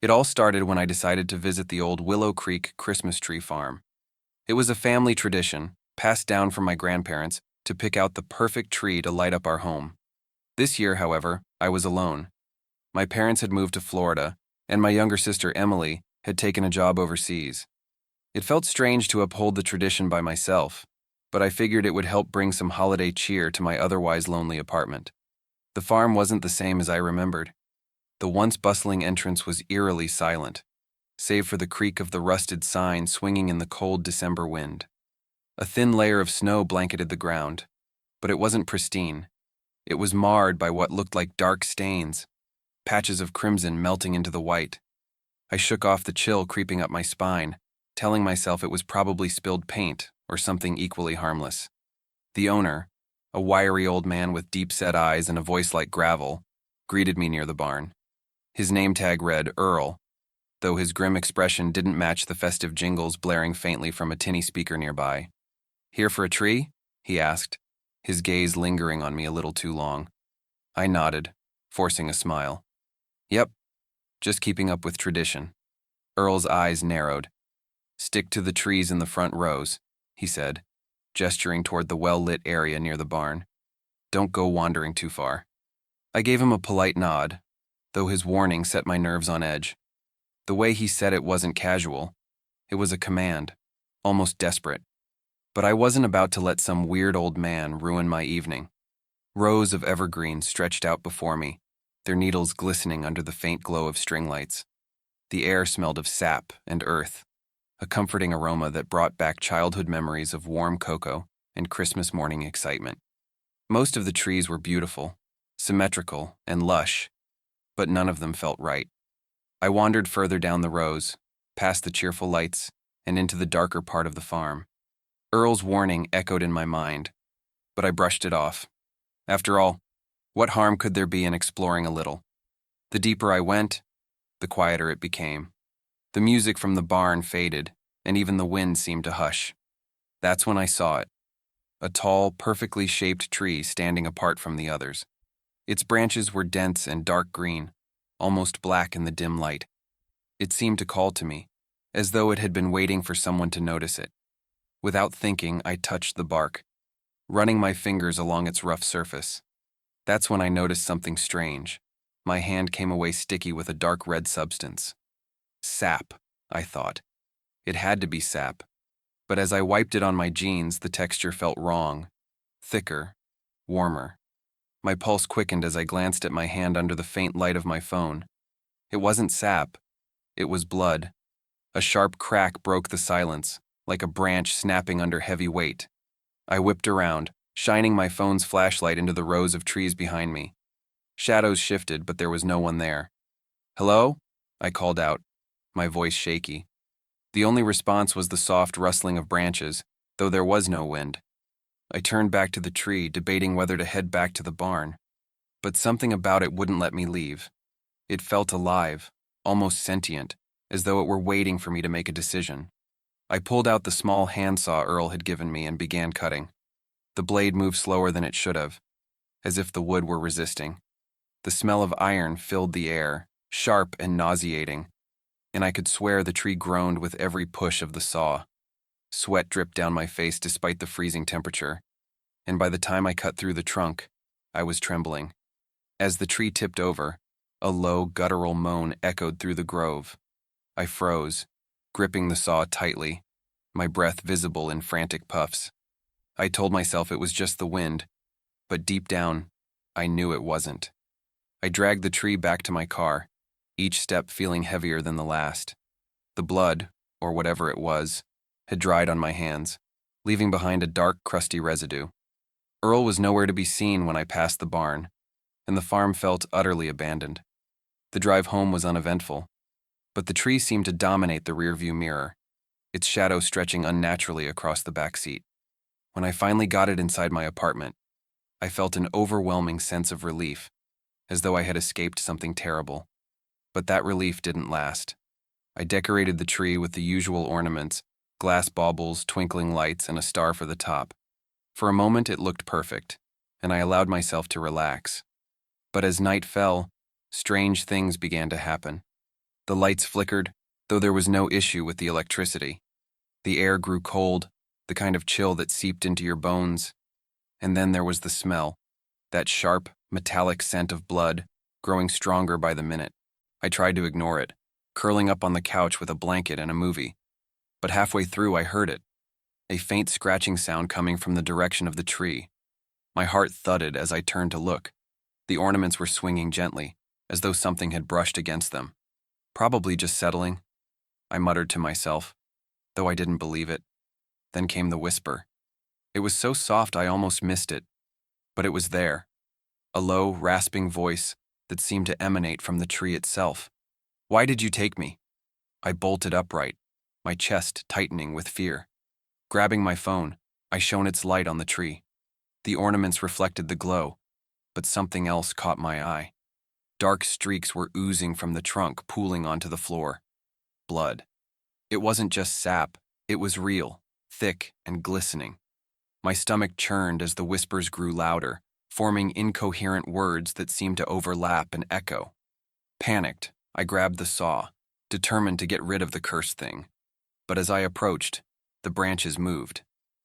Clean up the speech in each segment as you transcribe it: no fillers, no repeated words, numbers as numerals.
It all started when I decided to visit the old Willow Creek Christmas tree farm. It was a family tradition, passed down from my grandparents, to pick out the perfect tree to light up our home. This year, however, I was alone. My parents had moved to Florida, and my younger sister Emily had taken a job overseas. It felt strange to uphold the tradition by myself, but I figured it would help bring some holiday cheer to my otherwise lonely apartment. The farm wasn't the same as I remembered. The once bustling entrance was eerily silent, save for the creak of the rusted sign swinging in the cold December wind. A thin layer of snow blanketed the ground, but it wasn't pristine. It was marred by what looked like dark stains, patches of crimson melting into the white. I shook off the chill creeping up my spine, telling myself it was probably spilled paint or something equally harmless. The owner, a wiry old man with deep-set eyes and a voice like gravel, greeted me near the barn. His name tag read Earl, though his grim expression didn't match the festive jingles blaring faintly from a tinny speaker nearby. "Here for a tree?" he asked, his gaze lingering on me a little too long. I nodded, forcing a smile. "Yep, just keeping up with tradition." Earl's eyes narrowed. "Stick to the trees in the front rows," he said, gesturing toward the well-lit area near the barn. "Don't go wandering too far." I gave him a polite nod, though his warning set my nerves on edge. The way he said it wasn't casual. It was a command, almost desperate. But I wasn't about to let some weird old man ruin my evening. Rows of evergreens stretched out before me, their needles glistening under the faint glow of string lights. The air smelled of sap and earth, a comforting aroma that brought back childhood memories of warm cocoa and Christmas morning excitement. Most of the trees were beautiful, symmetrical, and lush, but none of them felt right. I wandered further down the rows, past the cheerful lights, and into the darker part of the farm. Earl's warning echoed in my mind, but I brushed it off. After all, what harm could there be in exploring a little? The deeper I went, the quieter it became. The music from the barn faded, and even the wind seemed to hush. That's when I saw it. A tall, perfectly shaped tree standing apart from the others. Its branches were dense and dark green, almost black in the dim light. It seemed to call to me, as though it had been waiting for someone to notice it. Without thinking, I touched the bark, running my fingers along its rough surface. That's when I noticed something strange. My hand came away sticky with a dark red substance. Sap, I thought. It had to be sap. But as I wiped it on my jeans, the texture felt wrong. Thicker, warmer. My pulse quickened as I glanced at my hand under the faint light of my phone. It wasn't sap. It was blood. A sharp crack broke the silence, like a branch snapping under heavy weight. I whipped around, shining my phone's flashlight into the rows of trees behind me. Shadows shifted, but there was no one there. "Hello?" I called out, my voice shaky. The only response was the soft rustling of branches, though there was no wind. I turned back to the tree, debating whether to head back to the barn. But something about it wouldn't let me leave. It felt alive, almost sentient, as though it were waiting for me to make a decision. I pulled out the small handsaw Earl had given me and began cutting. The blade moved slower than it should have, as if the wood were resisting. The smell of iron filled the air, sharp and nauseating, and I could swear the tree groaned with every push of the saw. Sweat dripped down my face despite the freezing temperature, and by the time I cut through the trunk, I was trembling. As the tree tipped over, a low, guttural moan echoed through the grove. I froze, gripping the saw tightly, my breath visible in frantic puffs. I told myself it was just the wind, but deep down, I knew it wasn't. I dragged the tree back to my car, each step feeling heavier than the last. The blood, or whatever it was, had dried on my hands, leaving behind a dark, crusty residue. Earl was nowhere to be seen when I passed the barn, and the farm felt utterly abandoned. The drive home was uneventful, but the tree seemed to dominate the rearview mirror, its shadow stretching unnaturally across the back seat. When I finally got it inside my apartment, I felt an overwhelming sense of relief, as though I had escaped something terrible. But that relief didn't last. I decorated the tree with the usual ornaments, glass baubles, twinkling lights, and a star for the top. For a moment it looked perfect, and I allowed myself to relax. But as night fell, strange things began to happen. The lights flickered, though there was no issue with the electricity. The air grew cold, the kind of chill that seeped into your bones. And then there was the smell, that sharp, metallic scent of blood, growing stronger by the minute. I tried to ignore it, curling up on the couch with a blanket and a movie. But halfway through, I heard it, a faint scratching sound coming from the direction of the tree. My heart thudded as I turned to look. The ornaments were swinging gently, as though something had brushed against them. Probably just settling, I muttered to myself, though I didn't believe it. Then came the whisper. It was so soft I almost missed it, but it was there, a low, rasping voice that seemed to emanate from the tree itself. "Why did you take me?" I bolted upright, my chest tightening with fear. Grabbing my phone, I shone its light on the tree. The ornaments reflected the glow, but something else caught my eye. Dark streaks were oozing from the trunk, pooling onto the floor. Blood. It wasn't just sap, it was real, thick and glistening. My stomach churned as the whispers grew louder, forming incoherent words that seemed to overlap and echo. Panicked, I grabbed the saw, determined to get rid of the cursed thing. But as I approached, the branches moved.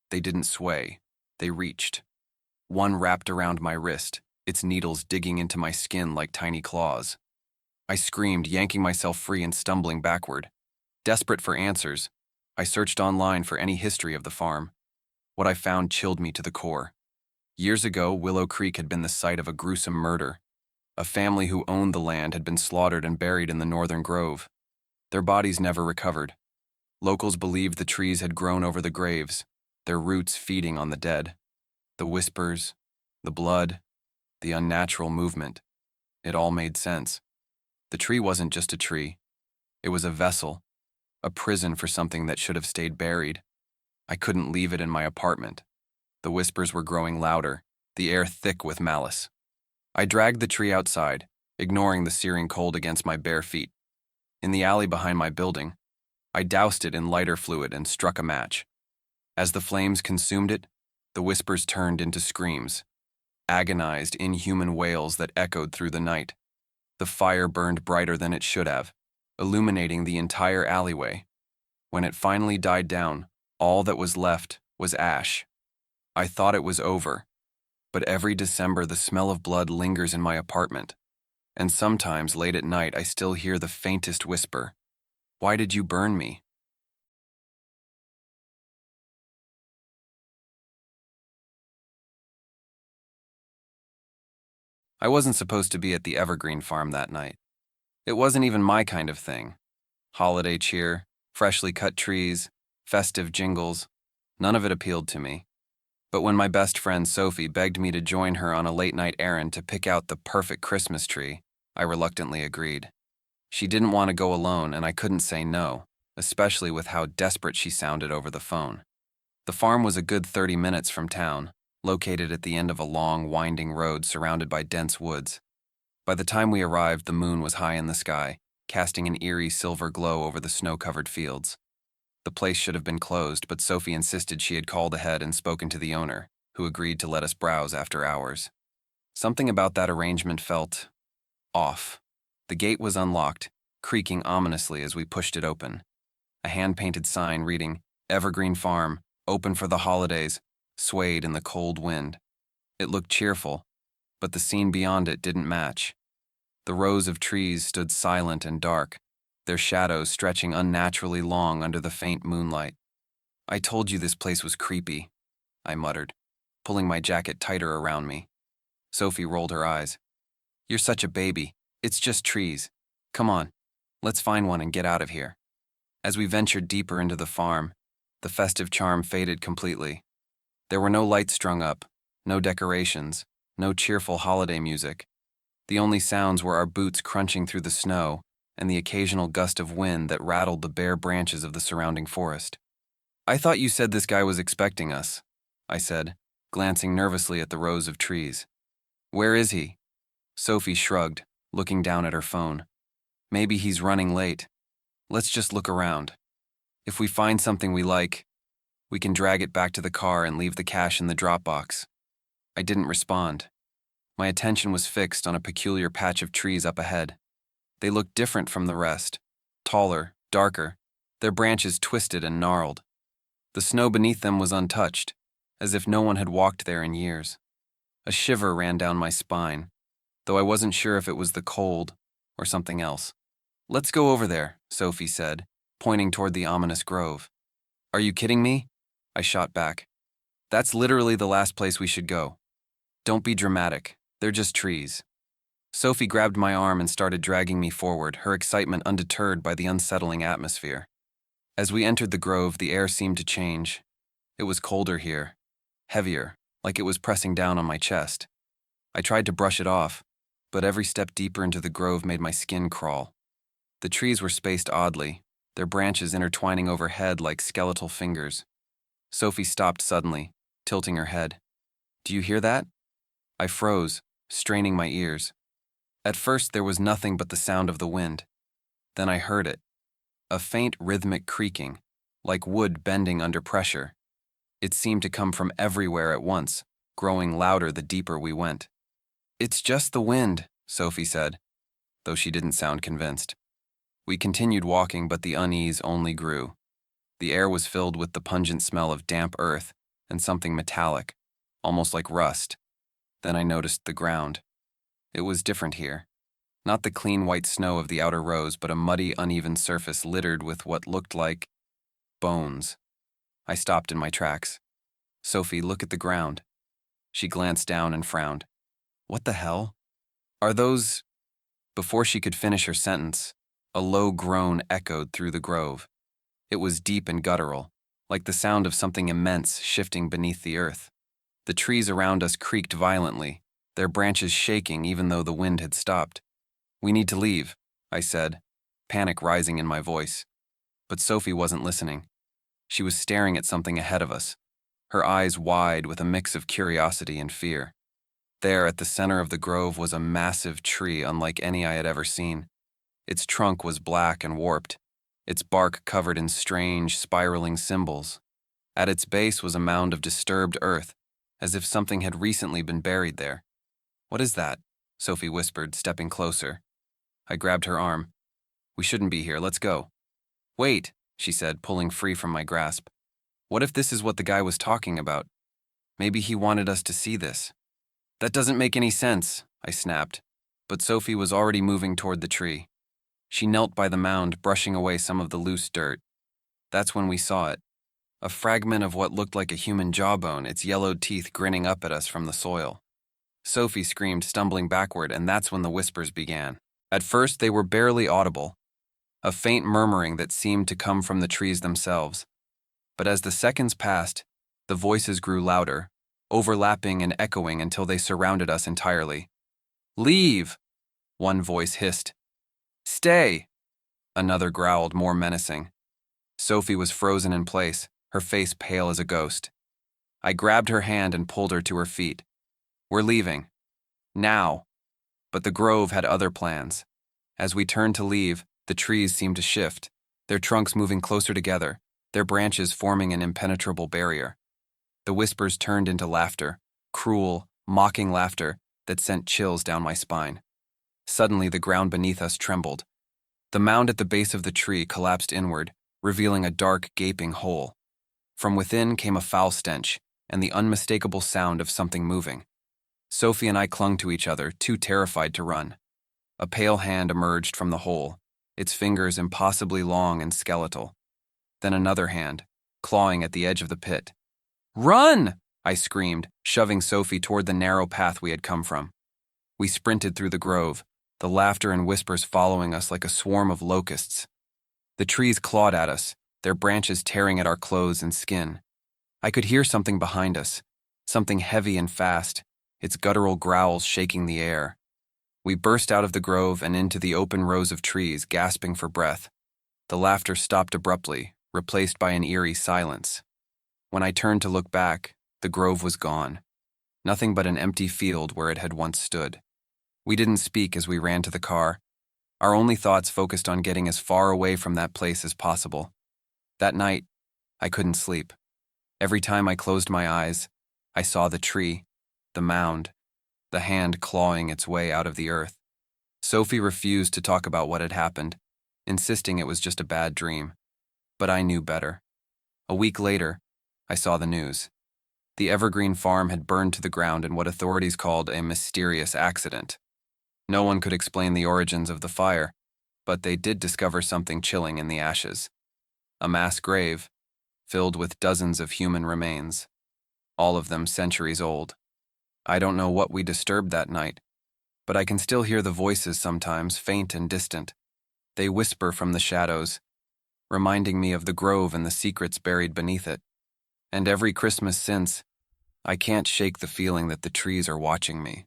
They didn't sway, they reached. One wrapped around my wrist, its needles digging into my skin like tiny claws. I screamed, yanking myself free and stumbling backward. Desperate for answers, I searched online for any history of the farm. What I found chilled me to the core. Years ago, Willow Creek had been the site of a gruesome murder. A family who owned the land had been slaughtered and buried in the northern grove. Their bodies never recovered. Locals believed the trees had grown over the graves, their roots feeding on the dead. The whispers, the blood, the unnatural movement. It all made sense. The tree wasn't just a tree. It was a vessel, a prison for something that should have stayed buried. I couldn't leave it in my apartment. The whispers were growing louder, the air thick with malice. I dragged the tree outside, ignoring the searing cold against my bare feet. In the alley behind my building, I doused it in lighter fluid and struck a match. As the flames consumed it, the whispers turned into screams, agonized, inhuman wails that echoed through the night. The fire burned brighter than it should have, illuminating the entire alleyway. When it finally died down, all that was left was ash. I thought it was over, but every December the smell of blood lingers in my apartment, and sometimes late at night I still hear the faintest whisper, "Why did you burn me?" I wasn't supposed to be at the Evergreen farm that night. It wasn't even my kind of thing. Holiday cheer, freshly cut trees, festive jingles, none of it appealed to me. But when my best friend Sophie begged me to join her on a late-night errand to pick out the perfect Christmas tree, I reluctantly agreed. She didn't want to go alone, and I couldn't say no, especially with how desperate she sounded over the phone. The farm was a good 30 minutes from town, located at the end of a long, winding road surrounded by dense woods. By the time we arrived, the moon was high in the sky, casting an eerie silver glow over the snow-covered fields. The place should have been closed, but Sophie insisted she had called ahead and spoken to the owner, who agreed to let us browse after hours. Something about that arrangement felt off. The gate was unlocked, creaking ominously as we pushed it open. A hand-painted sign reading, "Evergreen Farm, open for the holidays," swayed in the cold wind. It looked cheerful, but the scene beyond it didn't match. The rows of trees stood silent and dark, their shadows stretching unnaturally long under the faint moonlight. "I told you this place was creepy," I muttered, pulling my jacket tighter around me. Sophie rolled her eyes. "You're such a baby. It's just trees. Come on, let's find one and get out of here." As we ventured deeper into the farm, the festive charm faded completely. There were no lights strung up, no decorations, no cheerful holiday music. The only sounds were our boots crunching through the snow and the occasional gust of wind that rattled the bare branches of the surrounding forest. "I thought you said this guy was expecting us," I said, glancing nervously at the rows of trees. "Where is he?" Sophie shrugged, looking down at her phone. "Maybe he's running late. Let's just look around. If we find something we like, we can drag it back to the car and leave the cash in the drop box." I didn't respond. My attention was fixed on a peculiar patch of trees up ahead. They looked different from the rest, taller, darker, their branches twisted and gnarled. The snow beneath them was untouched, as if no one had walked there in years. A shiver ran down my spine, though I wasn't sure if it was the cold or something else. "Let's go over there," Sophie said, pointing toward the ominous grove. "Are you kidding me?" I shot back. "That's literally the last place we should go. Don't be dramatic. They're just trees." Sophie grabbed my arm and started dragging me forward, her excitement undeterred by the unsettling atmosphere. As we entered the grove, the air seemed to change. It was colder here, heavier, like it was pressing down on my chest. I tried to brush it off, but every step deeper into the grove made my skin crawl. The trees were spaced oddly, their branches intertwining overhead like skeletal fingers. Sophie stopped suddenly, tilting her head. "Do you hear that?" I froze, straining my ears. At first there was nothing but the sound of the wind. Then I heard it. A faint rhythmic creaking, like wood bending under pressure. It seemed to come from everywhere at once, growing louder the deeper we went. "It's just the wind," Sophie said, though she didn't sound convinced. We continued walking, but the unease only grew. The air was filled with the pungent smell of damp earth and something metallic, almost like rust. Then I noticed the ground. It was different here. Not the clean white snow of the outer rows, but a muddy, uneven surface littered with what looked like bones. I stopped in my tracks. "Sophie, look at the ground." She glanced down and frowned. "What the hell? Are those—" Before she could finish her sentence, a low groan echoed through the grove. It was deep and guttural, like the sound of something immense shifting beneath the earth. The trees around us creaked violently, their branches shaking even though the wind had stopped. "We need to leave," I said, panic rising in my voice. But Sophie wasn't listening. She was staring at something ahead of us, her eyes wide with a mix of curiosity and fear. There, at the center of the grove, was a massive tree unlike any I had ever seen. Its trunk was black and warped, its bark covered in strange, spiraling symbols. At its base was a mound of disturbed earth, as if something had recently been buried there. "What is that?" Sophie whispered, stepping closer. I grabbed her arm. "We shouldn't be here, let's go." "Wait," she said, pulling free from my grasp. "What if this is what the guy was talking about? Maybe he wanted us to see this." "That doesn't make any sense," I snapped, but Sophie was already moving toward the tree. She knelt by the mound, brushing away some of the loose dirt. That's when we saw it. A fragment of what looked like a human jawbone, its yellowed teeth grinning up at us from the soil. Sophie screamed, stumbling backward, and that's when the whispers began. At first, they were barely audible, a faint murmuring that seemed to come from the trees themselves. But as the seconds passed, the voices grew louder, overlapping and echoing until they surrounded us entirely. "Leave!" one voice hissed. "Stay!" another growled, more menacing. Sophie was frozen in place, her face pale as a ghost. I grabbed her hand and pulled her to her feet. "We're leaving. Now." But the grove had other plans. As we turned to leave, the trees seemed to shift, their trunks moving closer together, their branches forming an impenetrable barrier. The whispers turned into laughter, cruel, mocking laughter that sent chills down my spine. Suddenly, the ground beneath us trembled. The mound at the base of the tree collapsed inward, revealing a dark, gaping hole. From within came a foul stench and the unmistakable sound of something moving. Sophie and I clung to each other, too terrified to run. A pale hand emerged from the hole, its fingers impossibly long and skeletal. Then another hand, clawing at the edge of the pit. "Run!" I screamed, shoving Sophie toward the narrow path we had come from. We sprinted through the grove, the laughter and whispers following us like a swarm of locusts. The trees clawed at us, their branches tearing at our clothes and skin. I could hear something behind us, something heavy and fast, its guttural growls shaking the air. We burst out of the grove and into the open rows of trees, gasping for breath. The laughter stopped abruptly, replaced by an eerie silence. When I turned to look back, the grove was gone. Nothing but an empty field where it had once stood. We didn't speak as we ran to the car. Our only thoughts focused on getting as far away from that place as possible. That night, I couldn't sleep. Every time I closed my eyes, I saw the tree, the mound, the hand clawing its way out of the earth. Sophie refused to talk about what had happened. insisting it was just a bad dream. But I knew better. A week later, I saw the news. The evergreen farm had burned to the ground in what authorities called a mysterious accident. No one could explain the origins of the fire, but they did discover something chilling in the ashes. A mass grave, filled with dozens of human remains, all of them centuries old. I don't know what we disturbed that night, but I can still hear the voices sometimes, faint and distant. They whisper from the shadows, reminding me of the grove and the secrets buried beneath it. And every Christmas since, I can't shake the feeling that the trees are watching me.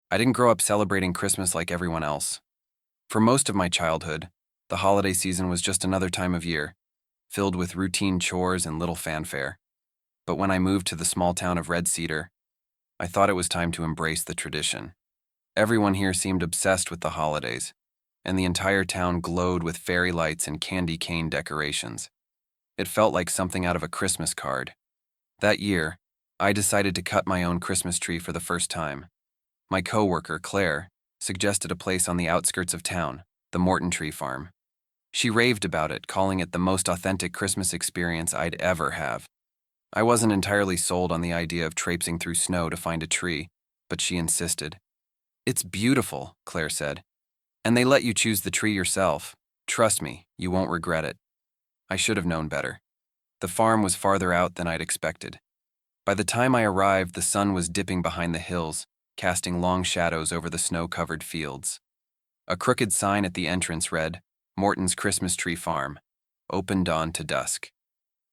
I didn't grow up celebrating Christmas like everyone else. For most of my childhood, the holiday season was just another time of year, filled with routine chores and little fanfare. But when I moved to the small town of Red Cedar, I thought it was time to embrace the tradition. Everyone here seemed obsessed with the holidays, and the entire town glowed with fairy lights and candy cane decorations. It felt like something out of a Christmas card. That year, I decided to cut my own Christmas tree for the first time. My coworker, Claire, suggested a place on the outskirts of town, the Morton Tree Farm. She raved about it, calling it the most authentic Christmas experience I'd ever have. I wasn't entirely sold on the idea of traipsing through snow to find a tree, but she insisted. "It's beautiful," Claire said, "and they let you choose the tree yourself. Trust me, you won't regret it." I should have known better. The farm was farther out than I'd expected. By the time I arrived, the sun was dipping behind the hills, casting long shadows over the snow-covered fields. A crooked sign at the entrance read, "Morton's Christmas Tree Farm, open dawn to dusk."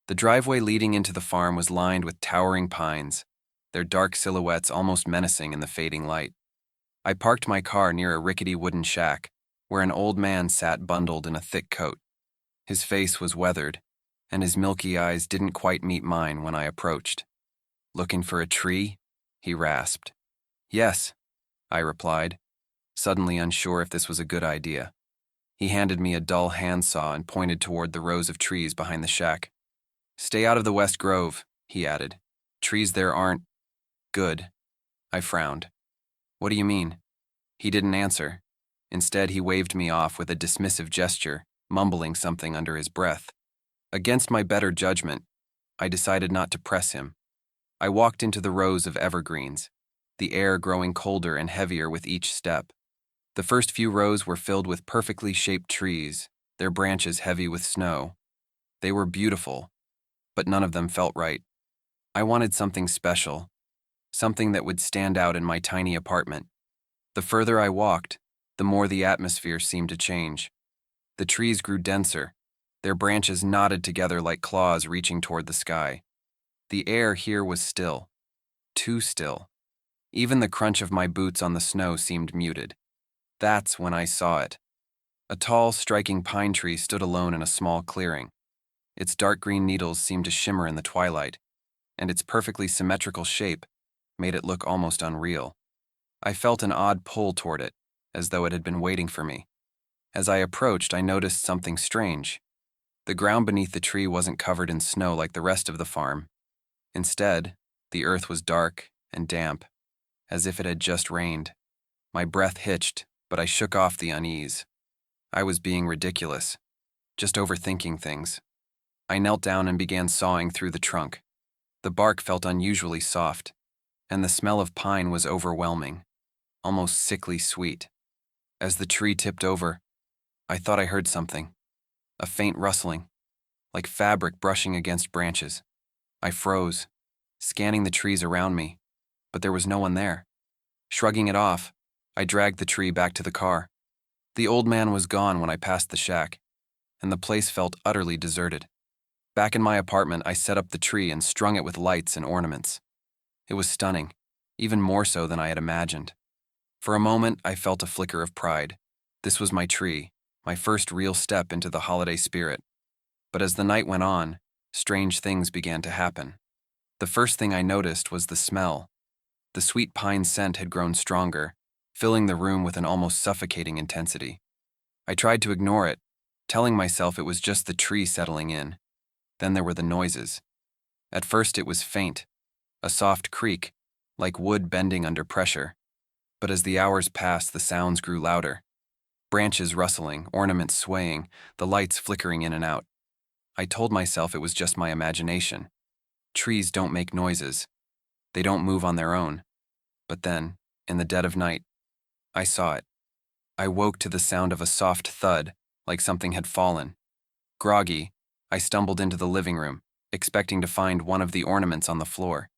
The driveway leading into the farm was lined with towering pines, their dark silhouettes almost menacing in the fading light. I parked my car near a rickety wooden shack, where an old man sat bundled in a thick coat. His face was weathered, and his milky eyes didn't quite meet mine when I approached. "Looking for a tree?" he rasped. "Yes," I replied, suddenly unsure if this was a good idea. He handed me a dull handsaw and pointed toward the rows of trees behind the shack. "Stay out of the West Grove," he added. "Trees there aren't good." I frowned. "What do you mean?" He didn't answer. Instead, he waved me off with a dismissive gesture, mumbling something under his breath. Against my better judgment, I decided not to press him. I walked into the rows of evergreens, the air growing colder and heavier with each step. The first few rows were filled with perfectly shaped trees, their branches heavy with snow. They were beautiful, but none of them felt right. I wanted something special, something that would stand out in my tiny apartment. The further I walked, the more the atmosphere seemed to change. The trees grew denser, their branches knotted together like claws reaching toward the sky. The air here was still, too still. Even the crunch of my boots on the snow seemed muted. That's when I saw it. A tall, striking pine tree stood alone in a small clearing. Its dark green needles seemed to shimmer in the twilight, and its perfectly symmetrical shape made it look almost unreal. I felt an odd pull toward it, as though it had been waiting for me. As I approached, I noticed something strange. The ground beneath the tree wasn't covered in snow like the rest of the farm. Instead, the earth was dark and damp, as if it had just rained. My breath hitched, but I shook off the unease. I was being ridiculous, just overthinking things. I knelt down and began sawing through the trunk. The bark felt unusually soft, and the smell of pine was overwhelming, almost sickly sweet. As the tree tipped over, I thought I heard something, a faint rustling, like fabric brushing against branches. I froze, scanning the trees around me, but there was no one there. Shrugging it off, I dragged the tree back to the car. The old man was gone when I passed the shack, and the place felt utterly deserted. Back in my apartment, I set up the tree and strung it with lights and ornaments. It was stunning, even more so than I had imagined. For a moment, I felt a flicker of pride. This was my tree, my first real step into the holiday spirit. But as the night went on, strange things began to happen. The first thing I noticed was the smell. The sweet pine scent had grown stronger, filling the room with an almost suffocating intensity. I tried to ignore it, telling myself it was just the tree settling in. Then there were the noises. At first it was faint, a soft creak, like wood bending under pressure. But as the hours passed, the sounds grew louder. Branches rustling, ornaments swaying, the lights flickering in and out. I told myself it was just my imagination. Trees don't make noises. They don't move on their own. But then, in the dead of night, I saw it. I woke to the sound of a soft thud, like something had fallen. Groggy, I stumbled into the living room, expecting to find one of the ornaments on the floor.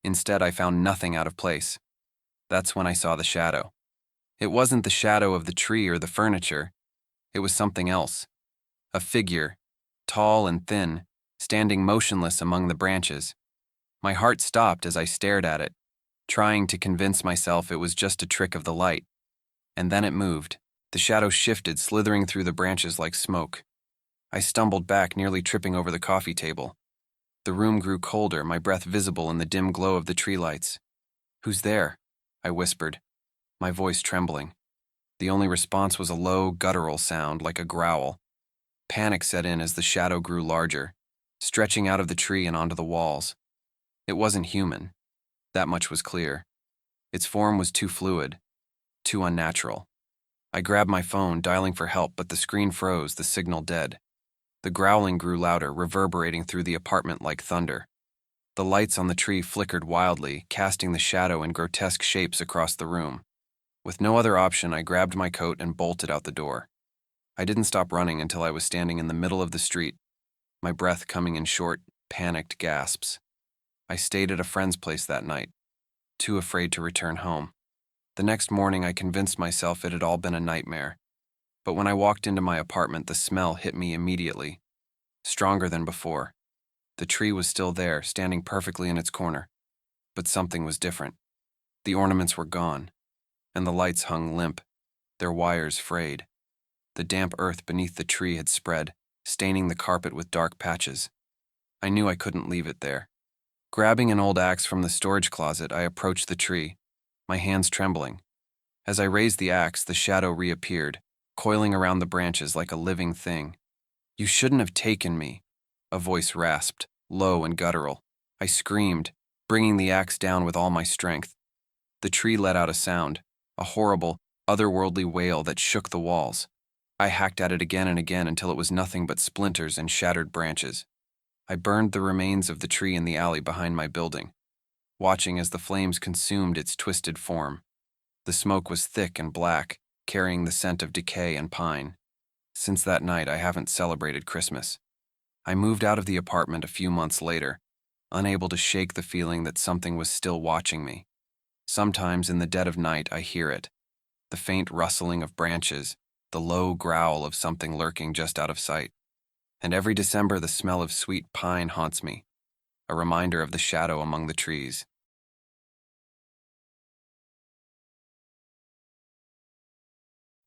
Instead, I found nothing out of place. That's when I saw the shadow. It wasn't the shadow of the tree or the furniture. It was something else. A figure, tall and thin, standing motionless among the branches. My heart stopped as I stared at it, trying to convince myself it was just a trick of the light. And then it moved. The shadow shifted, slithering through the branches like smoke. I stumbled back, nearly tripping over the coffee table. The room grew colder, my breath visible in the dim glow of the tree lights. "Who's there?" I whispered, my voice trembling. The only response was a low, guttural sound, like a growl. Panic set in as the shadow grew larger, stretching out of the tree and onto the walls. It wasn't human. That much was clear. Its form was too fluid, too unnatural. I grabbed my phone, dialing for help, but the screen froze, the signal dead. The growling grew louder, reverberating through the apartment like thunder. The lights on the tree flickered wildly, casting the shadow in grotesque shapes across the room. With no other option, I grabbed my coat and bolted out the door. I didn't stop running until I was standing in the middle of the street, my breath coming in short, panicked gasps. I stayed at a friend's place that night, too afraid to return home. The next morning, I convinced myself it had all been a nightmare. But when I walked into my apartment, the smell hit me immediately, stronger than before. The tree was still there, standing perfectly in its corner. But something was different. The ornaments were gone, and the lights hung limp, their wires frayed. The damp earth beneath the tree had spread, staining the carpet with dark patches. I knew I couldn't leave it there. Grabbing an old axe from the storage closet, I approached the tree, my hands trembling. As I raised the axe, the shadow reappeared, coiling around the branches like a living thing. "You shouldn't have taken me," a voice rasped, low and guttural. I screamed, bringing the axe down with all my strength. The tree let out a sound, a horrible, otherworldly wail that shook the walls. I hacked at it again and again until it was nothing but splinters and shattered branches. I burned the remains of the tree in the alley behind my building, watching as the flames consumed its twisted form. The smoke was thick and black, carrying the scent of decay and pine. Since that night, I haven't celebrated Christmas. I moved out of the apartment a few months later, unable to shake the feeling that something was still watching me. Sometimes in the dead of night, I hear it, the faint rustling of branches, the low growl of something lurking just out of sight. And every December, the smell of sweet pine haunts me, a reminder of the shadow among the trees.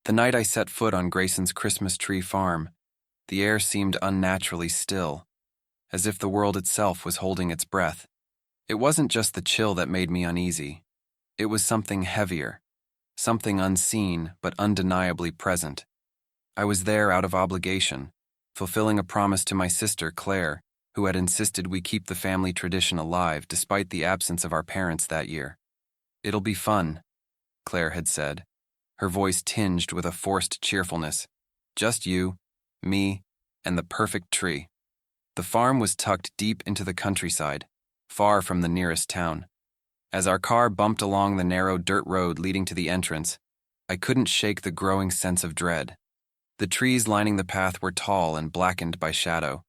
The night I set foot on Grayson's Christmas tree farm, the air seemed unnaturally still, as if the world itself was holding its breath. It wasn't just the chill that made me uneasy. It was something heavier, something unseen but undeniably present. I was there out of obligation, fulfilling a promise to my sister, Claire, who had insisted we keep the family tradition alive despite the absence of our parents that year. "It'll be fun," Claire had said, her voice tinged with a forced cheerfulness. "Just you, me, and the perfect tree." The farm was tucked deep into the countryside, far from the nearest town. As our car bumped along the narrow dirt road leading to the entrance, I couldn't shake the growing sense of dread. The trees lining the path were tall and blackened by shadow,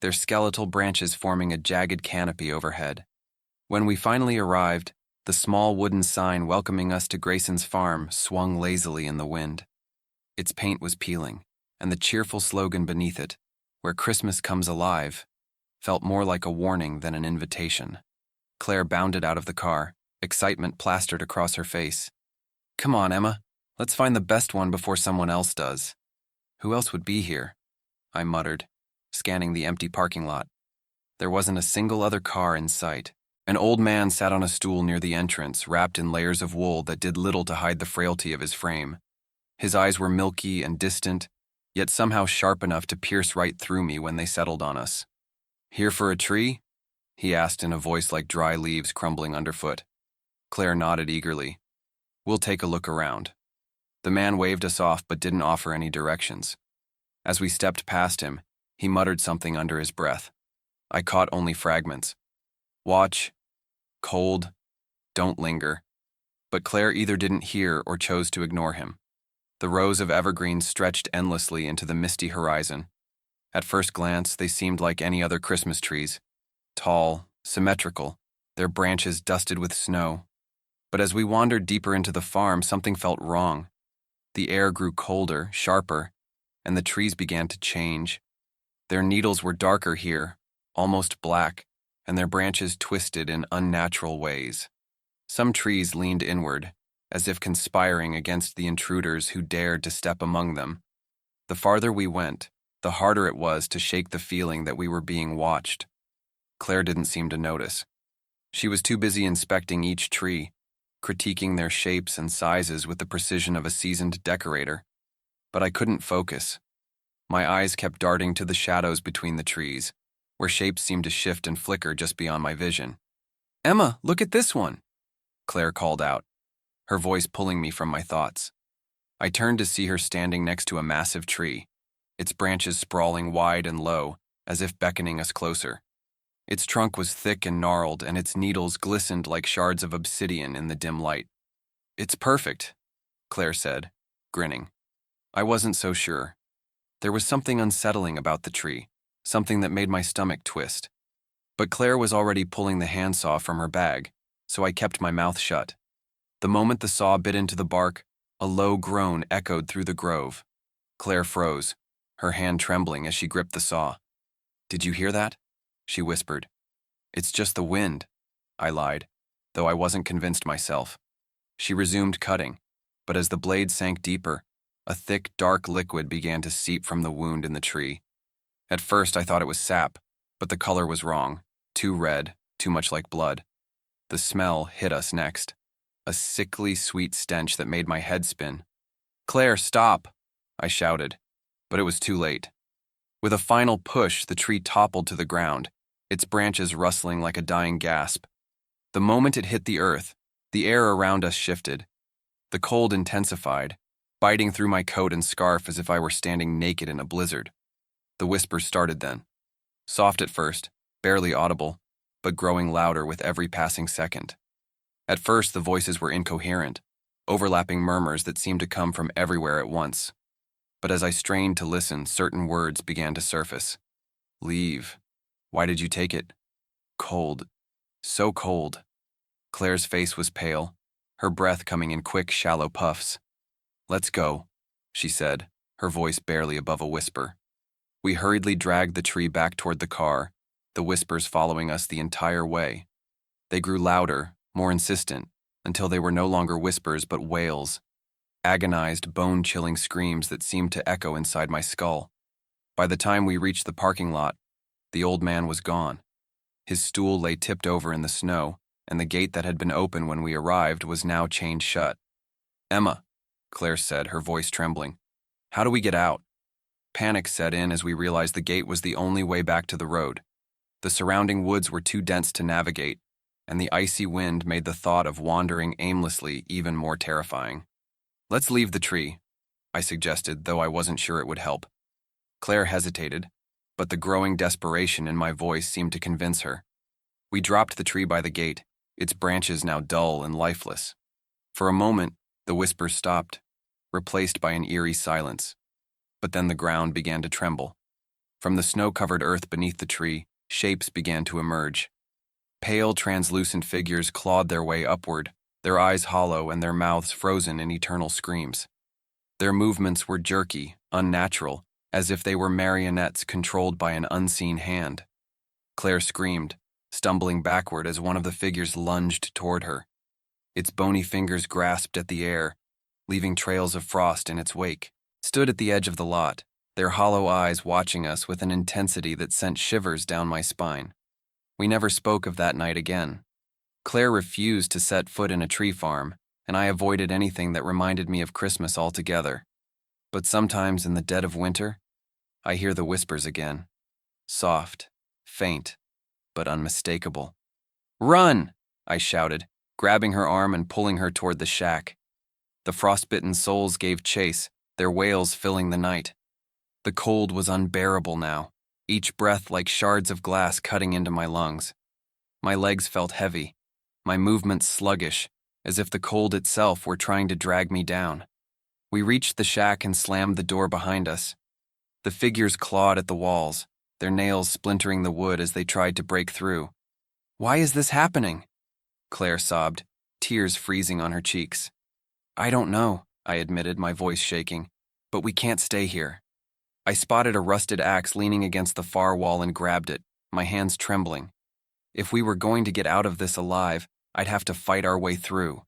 their skeletal branches forming a jagged canopy overhead. When we finally arrived, the small wooden sign welcoming us to Grayson's farm swung lazily in the wind. Its paint was peeling, and the cheerful slogan beneath it, "Where Christmas comes alive," felt more like a warning than an invitation. Claire bounded out of the car, excitement plastered across her face. "Come on, Emma. Let's find the best one before someone else does." "Who else would be here?" I muttered, scanning the empty parking lot. There wasn't a single other car in sight. An old man sat on a stool near the entrance, wrapped in layers of wool that did little to hide the frailty of his frame. His eyes were milky and distant, yet somehow sharp enough to pierce right through me when they settled on us. "Here for a tree?" he asked in a voice like dry leaves crumbling underfoot. Claire nodded eagerly. We'll take a look around. The man waved us off but didn't offer any directions. As we stepped past him, he muttered something under his breath. I caught only fragments. Watch. Cold. Don't linger. But Claire either didn't hear or chose to ignore him. The rows of evergreens stretched endlessly into the misty horizon. At first glance, they seemed like any other Christmas trees. Tall, symmetrical, their branches dusted with snow. But as we wandered deeper into the farm, something felt wrong. The air grew colder, sharper, and the trees began to change. Their needles were darker here, almost black, and their branches twisted in unnatural ways. Some trees leaned inward, as if conspiring against the intruders who dared to step among them. The farther we went, the harder it was to shake the feeling that we were being watched. Claire didn't seem to notice. She was too busy inspecting each tree, critiquing their shapes and sizes with the precision of a seasoned decorator. But I couldn't focus. My eyes kept darting to the shadows between the trees, where shapes seemed to shift and flicker just beyond my vision. "Emma, look at this one," Claire called out, her voice pulling me from my thoughts. I turned to see her standing next to a massive tree, its branches sprawling wide and low, as if beckoning us closer. Its trunk was thick and gnarled, and its needles glistened like shards of obsidian in the dim light. "It's perfect," Claire said, grinning. I wasn't so sure. There was something unsettling about the tree, something that made my stomach twist. But Claire was already pulling the handsaw from her bag, so I kept my mouth shut. The moment the saw bit into the bark, a low groan echoed through the grove. Claire froze, her hand trembling as she gripped the saw. "Did you hear that?" she whispered. "It's just the wind," I lied, though I wasn't convinced myself. She resumed cutting, but as the blade sank deeper, a thick, dark liquid began to seep from the wound in the tree. At first I thought it was sap, but the color was wrong, too red, too much like blood. The smell hit us next, a sickly sweet stench that made my head spin. "Claire, stop!" I shouted, but it was too late. With a final push, the tree toppled to the ground, its branches rustling like a dying gasp. The moment it hit the earth, the air around us shifted. The cold intensified, biting through my coat and scarf as if I were standing naked in a blizzard. The whispers started then. Soft at first, barely audible, but growing louder with every passing second. At first, the voices were incoherent, overlapping murmurs that seemed to come from everywhere at once. But as I strained to listen, certain words began to surface. "Leave. Why did you take it? Cold. So cold." Claire's face was pale, her breath coming in quick, shallow puffs. "Let's go," she said, her voice barely above a whisper. We hurriedly dragged the tree back toward the car, the whispers following us the entire way. They grew louder, more insistent, until they were no longer whispers but wails, agonized, bone-chilling screams that seemed to echo inside my skull. By the time we reached the parking lot, the old man was gone. His stool lay tipped over in the snow, and the gate that had been open when we arrived was now chained shut. "Emma," Claire said, her voice trembling, "how do we get out?" Panic set in as we realized the gate was the only way back to the road. The surrounding woods were too dense to navigate, and the icy wind made the thought of wandering aimlessly even more terrifying. "Let's leave the tree," I suggested, though I wasn't sure it would help. Claire hesitated, but the growing desperation in my voice seemed to convince her. We dropped the tree by the gate, its branches now dull and lifeless. For a moment, the whispers stopped, replaced by an eerie silence. But then the ground began to tremble. From the snow-covered earth beneath the tree, shapes began to emerge. Pale, translucent figures clawed their way upward, their eyes hollow and their mouths frozen in eternal screams. Their movements were jerky, unnatural, as if they were marionettes controlled by an unseen hand. Claire screamed, stumbling backward as one of the figures lunged toward her. Its bony fingers grasped at the air, leaving trails of frost in its wake. Stood at the edge of the lot, their hollow eyes watching us with an intensity that sent shivers down my spine. We never spoke of that night again. Claire refused to set foot in a tree farm, and I avoided anything that reminded me of Christmas altogether. But sometimes in the dead of winter, I hear the whispers again. Soft, faint, but unmistakable. "Run!" I shouted, grabbing her arm and pulling her toward the shack. The frostbitten souls gave chase, their wails filling the night. The cold was unbearable now, each breath like shards of glass cutting into my lungs. My legs felt heavy, my movements sluggish, as if the cold itself were trying to drag me down. We reached the shack and slammed the door behind us. The figures clawed at the walls, their nails splintering the wood as they tried to break through. "Why is this happening?" Claire sobbed, tears freezing on her cheeks. "I don't know," I admitted, my voice shaking, "but we can't stay here." I spotted a rusted axe leaning against the far wall and grabbed it, my hands trembling. If we were going to get out of this alive, I'd have to fight our way through.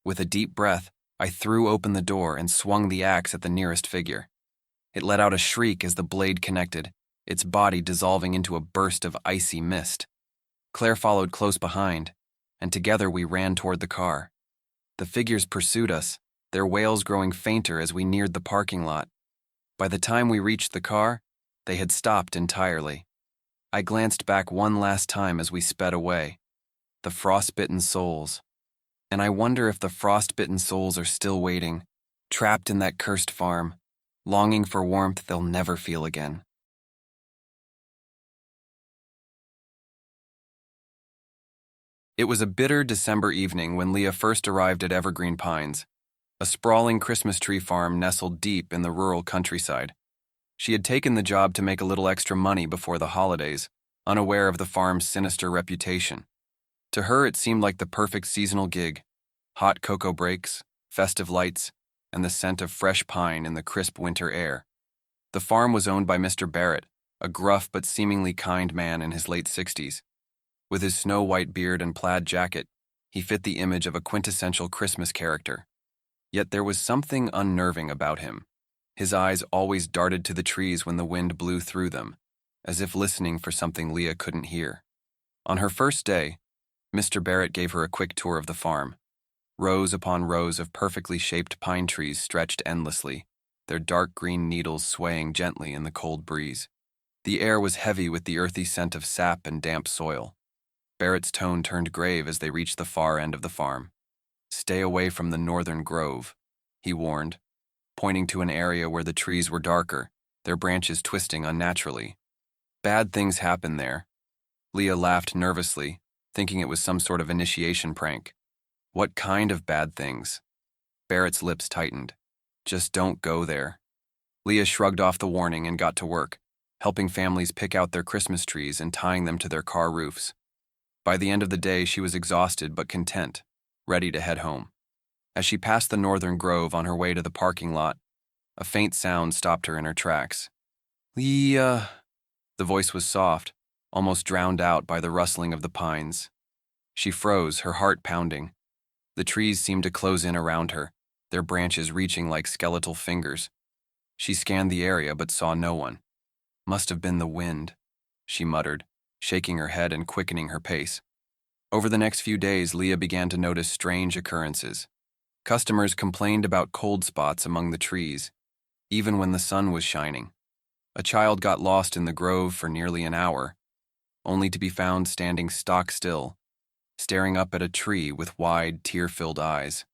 With a deep breath, I threw open the door and swung the axe at the nearest figure. It let out a shriek as the blade connected, its body dissolving into a burst of icy mist. Claire followed close behind, and together we ran toward the car. The figures pursued us, their wails growing fainter as we neared the parking lot. By the time we reached the car, they had stopped entirely. I glanced back one last time as we sped away. The frostbitten souls. And I wonder if the frostbitten souls are still waiting, trapped in that cursed farm, longing for warmth they'll never feel again. It was a bitter December evening when Leah first arrived at Evergreen Pines, a sprawling Christmas tree farm nestled deep in the rural countryside. She had taken the job to make a little extra money before the holidays, unaware of the farm's sinister reputation. To her, it seemed like the perfect seasonal gig: hot cocoa breaks, festive lights, and the scent of fresh pine in the crisp winter air. The farm was owned by Mr. Barrett, a gruff but seemingly kind man in his late 60s. With his snow-white beard and plaid jacket, he fit the image of a quintessential Christmas character. Yet there was something unnerving about him. His eyes always darted to the trees when the wind blew through them, as if listening for something Leah couldn't hear. On her first day, Mr. Barrett gave her a quick tour of the farm. Rows upon rows of perfectly shaped pine trees stretched endlessly, their dark green needles swaying gently in the cold breeze. The air was heavy with the earthy scent of sap and damp soil. Barrett's tone turned grave as they reached the far end of the farm. "Stay away from the northern grove," he warned, pointing to an area where the trees were darker, their branches twisting unnaturally. "Bad things happen there." Leah laughed nervously, thinking it was some sort of initiation prank. "What kind of bad things?" Barrett's lips tightened. "Just don't go there." Leah shrugged off the warning and got to work, helping families pick out their Christmas trees and tying them to their car roofs. By the end of the day, she was exhausted but content, ready to head home. As she passed the northern grove on her way to the parking lot, a faint sound stopped her in her tracks. "Leah." The voice was soft, almost drowned out by the rustling of the pines. She froze, her heart pounding. The trees seemed to close in around her, their branches reaching like skeletal fingers. She scanned the area but saw no one. "Must have been the wind," she muttered, shaking her head and quickening her pace. Over the next few days, Leah began to notice strange occurrences. Customers complained about cold spots among the trees, even when the sun was shining. A child got lost in the grove for nearly an hour, only to be found standing stock still, staring up at a tree with wide, tear-filled eyes.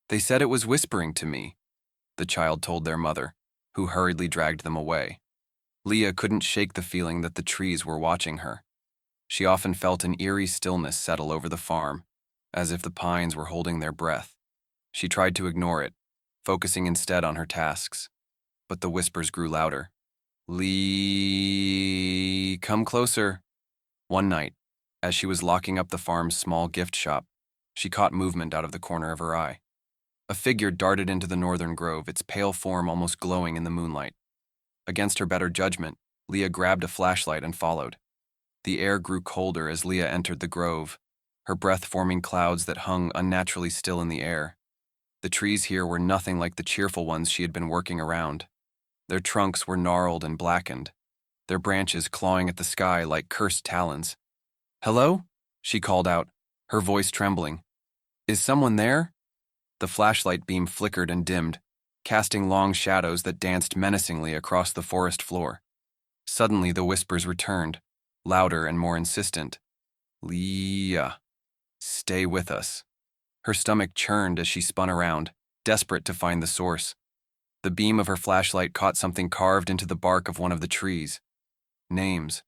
"They said it was whispering to me," the child told their mother, who hurriedly dragged them away. Leah couldn't shake the feeling that the trees were watching her. She often felt an eerie stillness settle over the farm, as if the pines were holding their breath. She tried to ignore it, focusing instead on her tasks. But the whispers grew louder. "Lee, come closer." One night, as she was locking up the farm's small gift shop, she caught movement out of the corner of her eye. A figure darted into the northern grove, its pale form almost glowing in the moonlight. Against her better judgment, Leah grabbed a flashlight and followed. The air grew colder as Leah entered the grove, her breath forming clouds that hung unnaturally still in the air. The trees here were nothing like the cheerful ones she had been working around. Their trunks were gnarled and blackened, their branches clawing at the sky like cursed talons. "Hello?" she called out, her voice trembling. "Is someone there?" The flashlight beam flickered and dimmed, casting long shadows that danced menacingly across the forest floor. Suddenly the whispers returned, louder and more insistent. "Leah, stay with us." Her stomach churned as she spun around, desperate to find the source. The beam of her flashlight caught something carved into the bark of one of the trees. Names.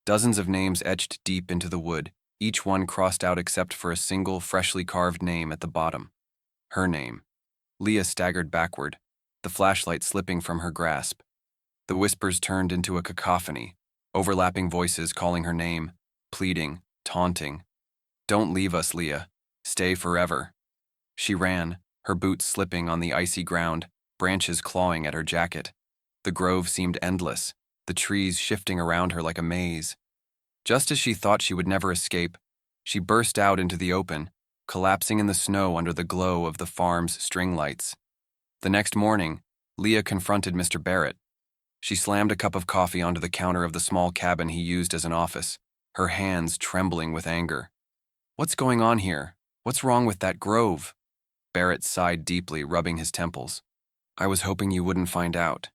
Dozens of names etched deep into the wood, each one crossed out except for a single, freshly carved name at the bottom. Her name. Leah staggered backward, the flashlight slipping from her grasp. The whispers turned into a cacophony, overlapping voices calling her name, pleading, taunting. "Don't leave us, Leah. Stay forever." She ran, her boots slipping on the icy ground, branches clawing at her jacket. The grove seemed endless, the trees shifting around her like a maze. Just as she thought she would never escape, she burst out into the open, collapsing in the snow under the glow of the farm's string lights. The next morning, Leah confronted Mr. Barrett. She slammed a cup of coffee onto the counter of the small cabin he used as an office, her hands trembling with anger. "What's going on here? What's wrong with that grove?" Barrett sighed deeply, rubbing his temples. "I was hoping you wouldn't find out."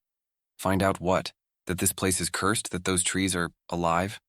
"Find out what? That this place is cursed, that those trees are alive?"